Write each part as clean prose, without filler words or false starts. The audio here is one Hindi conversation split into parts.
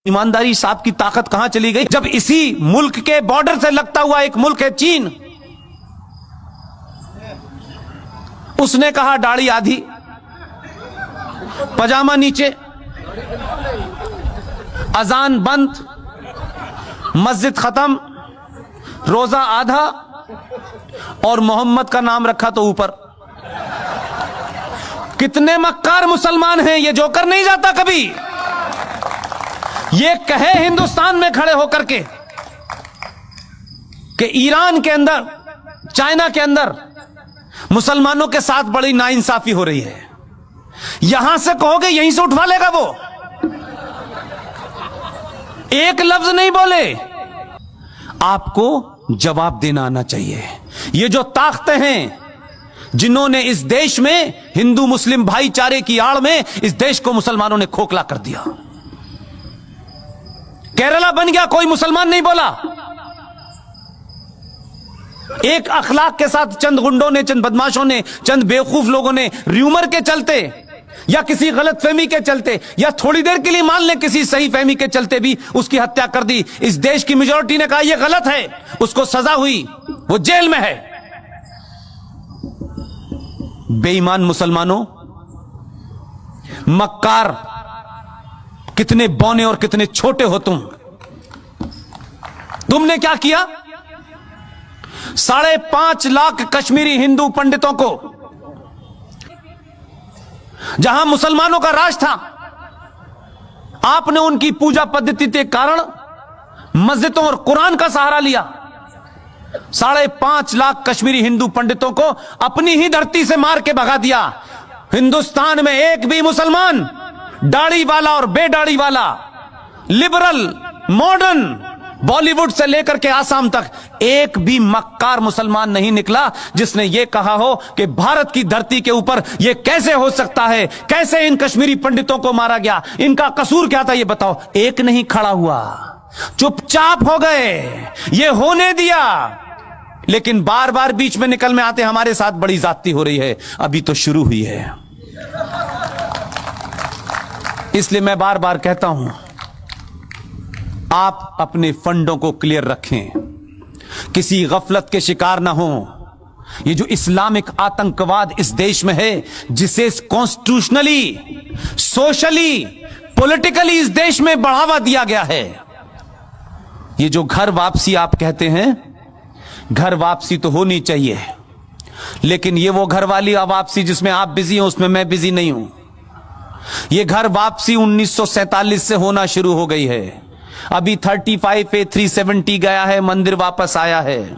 ईमानदारी साहब की ताकत कहां चली गई जब इसी मुल्क के बॉर्डर से लगता हुआ एक मुल्क है चीन, उसने कहा दाढ़ी आधी पजामा नीचे, अजान बंद, मस्जिद खत्म, रोजा आधा और मोहम्मद का नाम रखा तो ऊपर। कितने मक्कार मुसलमान हैं, ये जोकर नहीं जाता कभी। ये कहे हिंदुस्तान में खड़े होकर के कि ईरान के अंदर, चाइना के अंदर मुसलमानों के साथ बड़ी नाइंसाफी हो रही है, यहां से कहोगे यहीं से उठवा लेगा वो। एक लफ्ज नहीं बोले। आपको जवाब देना आना चाहिए। ये जो ताकतें हैं जिन्होंने इस देश में हिंदू मुस्लिम भाईचारे की आड़ में इस देश को मुसलमानों ने खोखला कर दिया। केरला बन गया, कोई मुसलमान नहीं बोला। एक अखलाक के साथ चंद गुंडों ने, चंद बदमाशों ने, चंद बेवकूफ लोगों ने र्यूमर के चलते या किसी गलत फहमी के चलते या थोड़ी देर के लिए मान लें किसी सही फहमी के चलते भी उसकी हत्या कर दी। इस देश की मेजॉरिटी ने कहा यह गलत है, उसको सजा हुई, वो जेल में है। बेईमान मुसलमानों, मक्कार, कितने बौने और कितने छोटे हो तुमने क्या किया? 5.5 लाख कश्मीरी हिंदू पंडितों को, जहां मुसलमानों का राज था, आपने उनकी पूजा पद्धति के कारण मस्जिदों और कुरान का सहारा लिया। 5.5 लाख कश्मीरी हिंदू पंडितों को अपनी ही धरती से मार के भगा दिया। हिंदुस्तान में एक भी मुसलमान, दाढ़ी वाला और बेदाढ़ी वाला, लिबरल, मॉडर्न, बॉलीवुड से लेकर के आसाम तक एक भी मक्कार मुसलमान नहीं निकला जिसने यह कहा हो कि भारत की धरती के ऊपर यह कैसे हो सकता है, कैसे इन कश्मीरी पंडितों को मारा गया, इनका कसूर क्या था, यह बताओ। एक नहीं खड़ा हुआ, चुपचाप हो गए, यह होने दिया। लेकिन बार बार बीच में निकल में आते हमारे साथ बड़ी ज्यादती हो रही है, अभी तो शुरू हुई है। इसलिए मैं बार बार कहता हूं, आप अपने फंडों को क्लियर रखें, किसी गफलत के शिकार ना हो। ये जो इस्लामिक आतंकवाद इस देश में है, जिसे कॉन्स्टिट्यूशनली, सोशली, पॉलिटिकली इस देश में बढ़ावा दिया गया है, ये जो घर वापसी आप कहते हैं, घर वापसी तो होनी चाहिए, लेकिन ये वो घर वाली वापसी जिसमें आप बिजी हो, उसमें मैं बिजी नहीं हूं। ये घर वापसी 1947 से होना शुरू हो गई है। अभी 35 पे 370 गया है, मंदिर वापस आया है।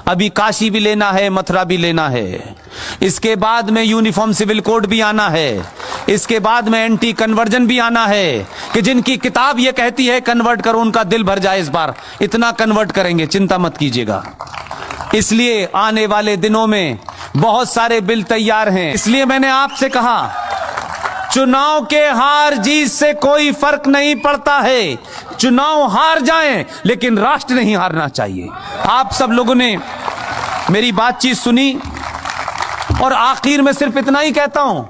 अभी काशी भी लेना है, मथुरा भी लेना है। इसके बाद में यूनिफॉर्म सिविल कोड भी आना है। इसके बाद में एंटी कन्वर्जन भी आना है कि जिनकी किताब ये कहती है कन्वर्ट करो, उनका दिल भर जाए। इस बार इतना कन्वर्ट करेंगे, चिंता मत कीजिएगा। इसलिए आने वाले दिनों में बहुत सारे बिल तैयार हैं। इसलिए मैंने आपसे कहा, चुनाव के हार जीत से कोई फर्क नहीं पड़ता है। चुनाव हार जाएं, लेकिन राष्ट्र नहीं हारना चाहिए। आप सब लोगों ने मेरी बातचीत सुनी और आखिर में सिर्फ इतना ही कहता हूं,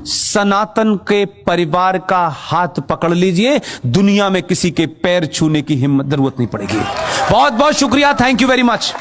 सनातन के परिवार का हाथ पकड़ लीजिए, दुनिया में किसी के पैर छूने की हिम्मत जरूरत नहीं पड़ेगी। बहुत बहुत शुक्रिया, थैंक यू वेरी मच।